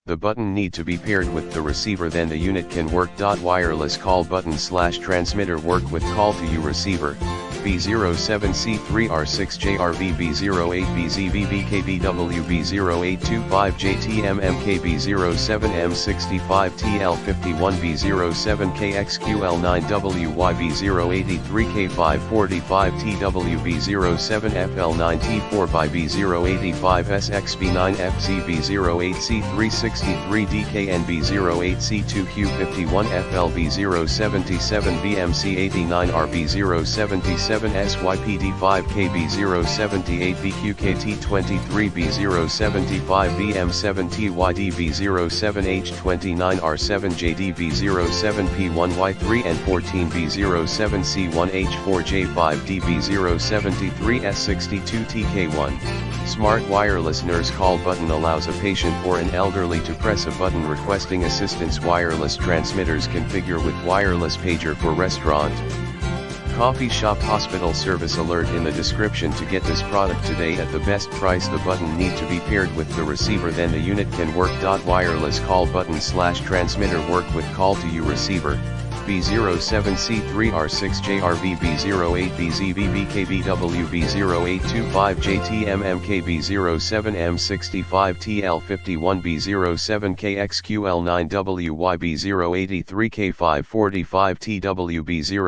the button need to be paired with the receiver, then the unit can work. Wireless call button / transmitter work with CallToU receiver, B07C3R6JRV B08BZVBKBW B0825JTMMKB07M65TL51 B07KXQL9WY B083K545TW B07FL9T4 by B085SXB9FZ B08C363DKN B08C2Q51FL B077BMC89R B077SYPD5K B078BQKT23 B075BM7TYD B07H29R7JD B07P1Y3 and 14 B07C1H4J5D B073S62TK1. Smart wireless nurse call button allows a patient or an elderly to press a button requesting assistance. Wireless transmitters configure with wireless pager for restaurant, coffee shop, hospital. Service alert in the description to get this product today at the best price. The button need to be paired with the receiver, then the unit can work. Wireless call button / transmitter work with CallToU receiver, B07C3R6JRV B08BZVBKBW B0825JTMMKB07M65TL51 B07KXQL9WY B083K545TW B0